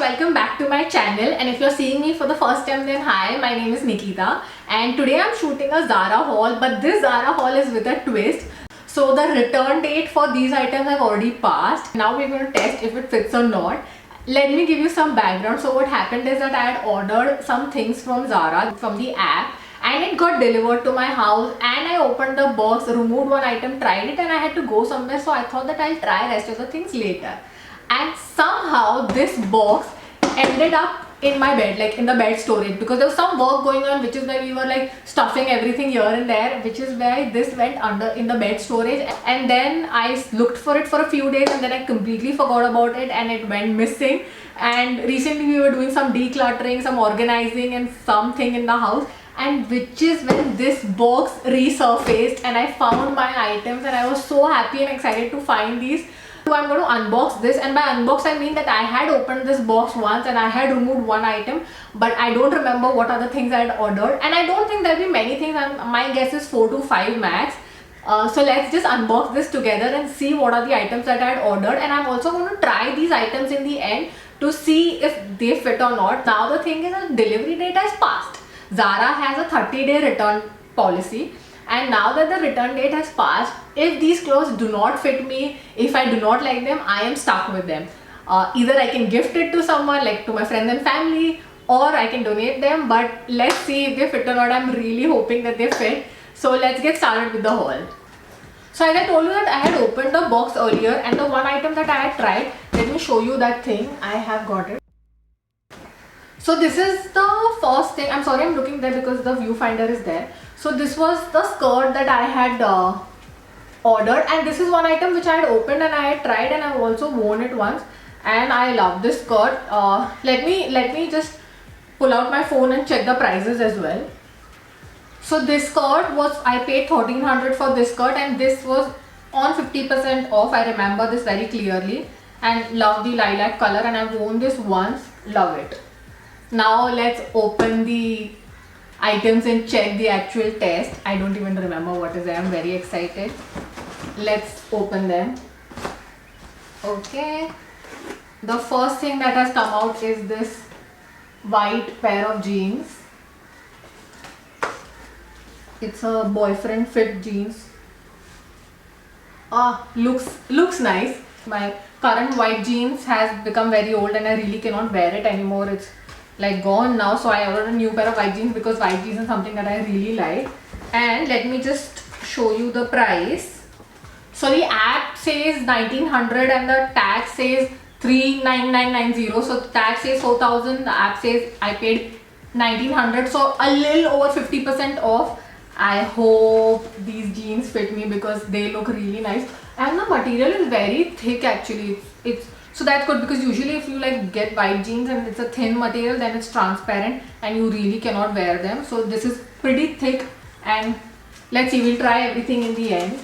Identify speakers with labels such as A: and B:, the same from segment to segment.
A: welcome back to my channel, and if you're seeing me for the first time, then hi, my name is Nikita and today I'm shooting a Zara haul, but this Zara haul is with a twist. So the return date for these items have already passed. Now we're going to test if it fits or not. Let me give you some background. So what happened is that I had ordered some things from Zara from the app and it got delivered to my house, and I opened the box, removed one item, tried it, and I had to go somewhere, so I thought that I'll try rest of the things later. And somehow this box ended up in my bed, like in the bed storage, because there was some work going on, which is why we were like stuffing everything here and there, which is why this went under in the bed storage. And then I looked for it for a few days and then I completely forgot about it and it went missing. And recently we were doing some decluttering, some organizing and something in the house, and which is when this box resurfaced and I found my items, and I was so happy and excited to find these. So I'm going to unbox this, and by unbox I mean that I had opened this box once and I had removed one item, but I don't remember what other things I had ordered, and I don't think there'll be many things. My guess is 4 to 5 max. So let's just unbox this together and see what are the items that I had ordered, and I'm also going to try these items in the end to see if they fit or not. Now the thing is that delivery date has passed. Zara has a 30-day return policy, and now that the return date has passed, if these clothes do not fit me, if I do not like them, I am stuck with them. Either I can gift it to someone, like to my friends and family, or I can donate them, but let's see if they fit or not. I'm really hoping that they fit. So let's get started with the haul. So as I told you that I had opened the box earlier, and the one item that I had tried, let me show you that thing. I have got it. So this is the first thing. I'm sorry I'm looking there because the viewfinder is there. So this was the skirt that I had ordered, and this is one item which I had opened and I had tried, and I've also worn it once and I love this skirt. Let me just pull out my phone and check the prices as well. So this skirt was, I paid 1300 for this skirt, and this was on 50% off. I remember this very clearly, and love the lilac color, and I've worn this once, love it. Now let's open the items and check the actual test. I don't even remember what is there. I'm very excited. Let's open them. Okay, the first thing that has come out is this white pair of jeans. It's a boyfriend fit jeans. Looks nice. My current white jeans has become very old and I really cannot wear it anymore. It's like gone now, so I ordered a new pair of white jeans because white jeans is something that I really like. And let me just show you the price. So the app says 1900 and the tag says 39990. So the tag says 4000, the app says I paid 1900, so a little over 50% off. I hope these jeans fit me because they look really nice, and the material is very thick actually. It's so that's good, because usually if you like get white jeans and it's a thin material, then it's transparent and you really cannot wear them. So this is pretty thick, and let's see, we'll try everything in the end.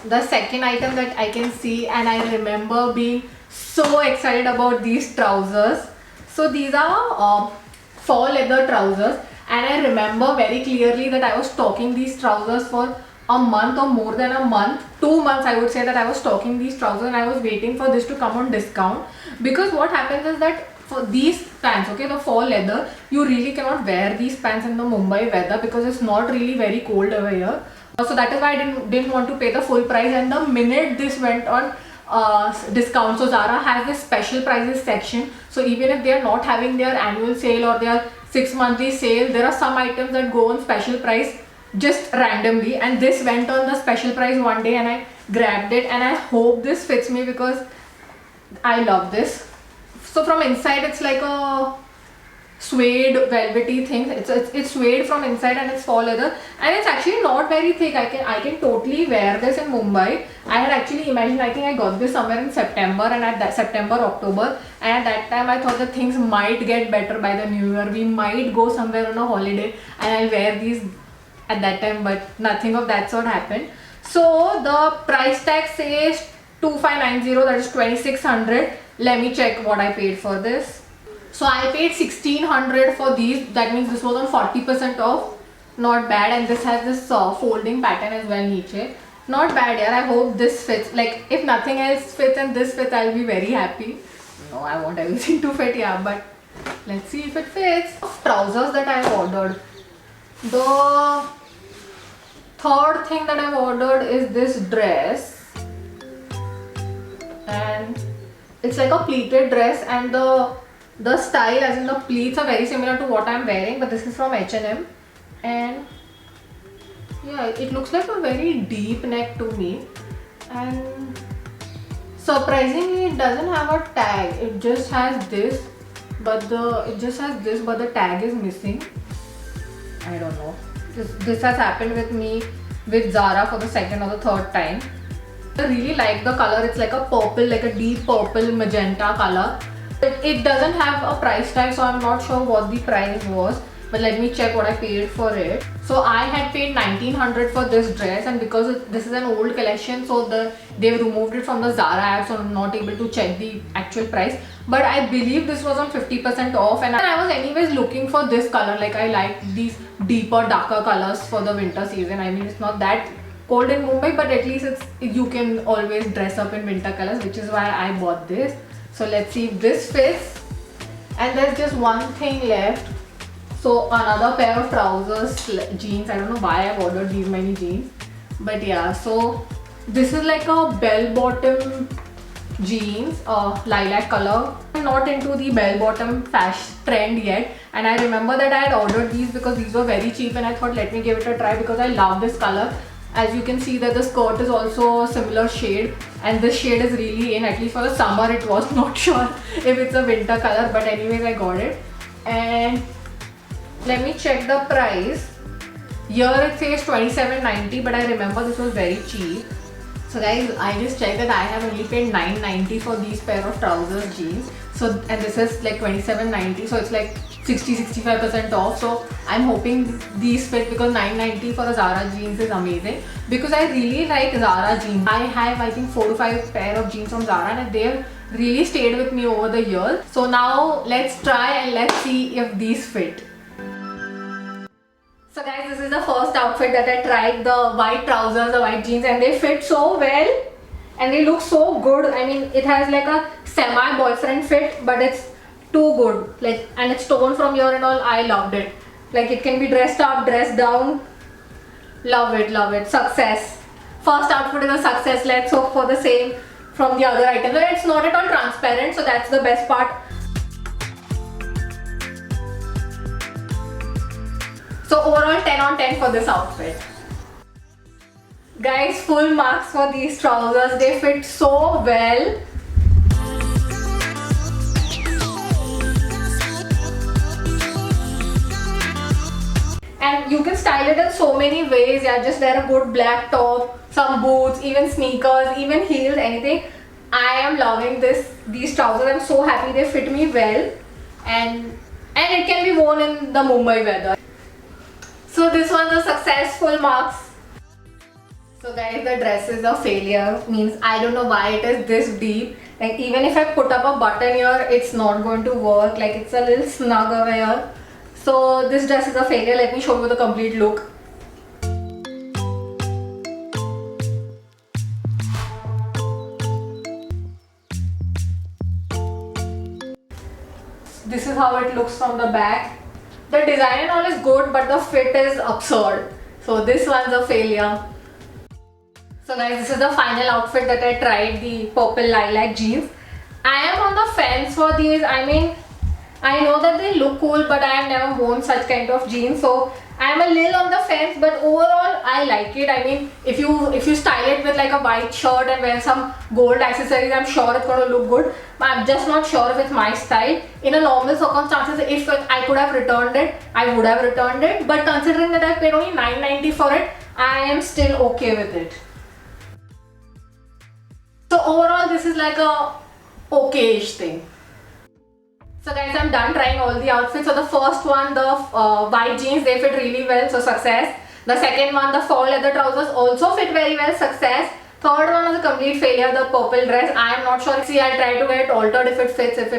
A: The second item that I can see, and I remember being so excited about these trousers. So these are faux leather trousers, and I remember very clearly that I was stocking these trousers for a month or more than a month, 2 months I would say, that I was stocking these trousers, and I was waiting for this to come on discount. Because what happens is that for these pants, okay, the faux leather, you really cannot wear these pants in the Mumbai weather because it's not really very cold over here. So that is why I didn't want to pay the full price, and the minute this went on discount, so Zara has this special prices section. So even if they are not having their annual sale or their 6 monthly sale, there are some items that go on special price just randomly, and this went on the special price one day and I grabbed it, and I hope this fits me because I love this. So from inside it's like a suede velvety thing. It's suede from inside and it's faux leather, and it's actually not very thick. I can totally wear this in Mumbai. I had actually imagined, I think I got this somewhere in September, and at that September, October, and at that time I thought that things might get better by the new year. We might go somewhere on a holiday and I'll wear these at that time, but nothing of that sort happened. So the price tag says 2590, that is 2600. Let me check what I paid for this. So I paid 1600 for these. That means this was on 40% off. Not bad. And this has this folding pattern as well, niche. Not bad, yeah. I hope this fits. Like if nothing else fits and this fits, I'll be very happy. don't know, I want everything to fit, yeah, but let's see if it fits. Trousers that I ordered. The third thing that I've ordered is this dress, and it's like a pleated dress, and the style, as in the pleats, are very similar to what I'm wearing, but this is from H&M, and yeah, it looks like a very deep neck to me, and surprisingly it doesn't have a tag. It just has this, but the tag is missing. I don't know. This has happened with me with Zara for the second or the third time. I really like the color. It's like a purple, like a deep purple magenta color. It doesn't have a price tag, so I'm not sure what the price was, but let me check what I paid for it. So I had paid 1900 for this dress, and because this is an old collection, so they've removed it from the Zara app, so I'm not able to check the actual price, but I believe this was on 50% off, and I was anyways looking for this color. Like, I like these deeper, darker colors for the winter season. I mean, it's not that cold in Mumbai, but at least you can always dress up in winter colors, which is why I bought this. So let's see if this fits. And there's just one thing left. So another pair of trousers, jeans. I don't know why I've ordered these many jeans, but yeah. So this is like a bell-bottom jeans, lilac color. I'm not into the bell-bottom fashion trend yet, and I remember that I had ordered these because these were very cheap, and I thought, let me give it a try because I love this color. As you can see that the skirt is also a similar shade, and this shade is really in, at least for the summer. It was not sure if it's a winter color, but anyways I got it. And let me check the price. Here it says 27.90, but I remember this was very cheap. So guys, I just checked that I have only paid 9.90 for these pair of trousers jeans. So, and this is like 27.90, so it's like 60-65% off. So I'm hoping these fit, because 9.90 for a Zara jeans is amazing, because I really like Zara jeans. I have, I think, 4 to 5 pair of jeans from Zara, and they've really stayed with me over the years. So now let's try and let's see if these fit. So guys, this is the first outfit that I tried, the white trousers, the white jeans, and they fit so well and they look so good. I mean, it has like a semi-boyfriend fit, but it's too good. Like, and it's torn from here and all. I loved it. Like, it can be dressed up, dressed down. Love it, love it. Success. First outfit is a success. Let's hope for the same from the other items. And it's not at all transparent, so that's the best part. So overall 10 on 10 for this outfit. Guys, full marks for these trousers. They fit so well. And you can style it in so many ways. Yeah, just wear a good black top, some boots, even sneakers, even heels, anything. I am loving these trousers. I'm so happy they fit me well, and it can be worn in the Mumbai weather. So this was a successful marks. So guys, the dress is a failure. Means I don't know why it is this deep. Like, even if I put up a button here, it's not going to work. Like, it's a little snug over here. So this dress is a failure. Let me show you the complete look. This is how it looks from the back. The design and all is good, but the fit is absurd. So this one's a failure. So guys, this is the final outfit that I tried, the purple lilac jeans. I am on the fence for these. I mean, I know that they look cool, but I have never worn such kind of jeans, so I am a little on the fence, but overall I like it. I mean, if you style it with like a white shirt and wear some gold accessories, I'm sure it's going to look good. But I'm just not sure if it's my style. In a normal circumstances, if I could have returned it, I would have returned it. But considering that I paid only $9.90 for it, I am still okay with it. So overall, this is like a okay-ish thing. So guys, I'm done trying all the outfits. So the first one, the white jeans, they fit really well, so success. The second one, the fall leather trousers, also fit very well, success. Third one was a complete failure, the purple dress. I am not sure. See, I'll try to get it altered if it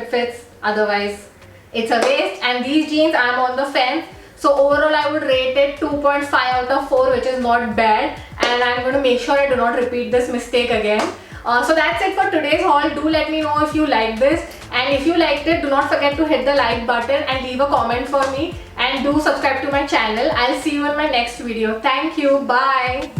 A: fits. Otherwise, it's a waste. And these jeans, I'm on the fence. So overall, I would rate it 2.5 out of 4, which is not bad. And I'm going to make sure I do not repeat this mistake again. So that's it for today's haul. Do let me know if you like this. And And if you liked it, do not forget to hit the like button and leave a comment for me, and do subscribe to my channel. I'll see you in my next video. Thank you. Bye.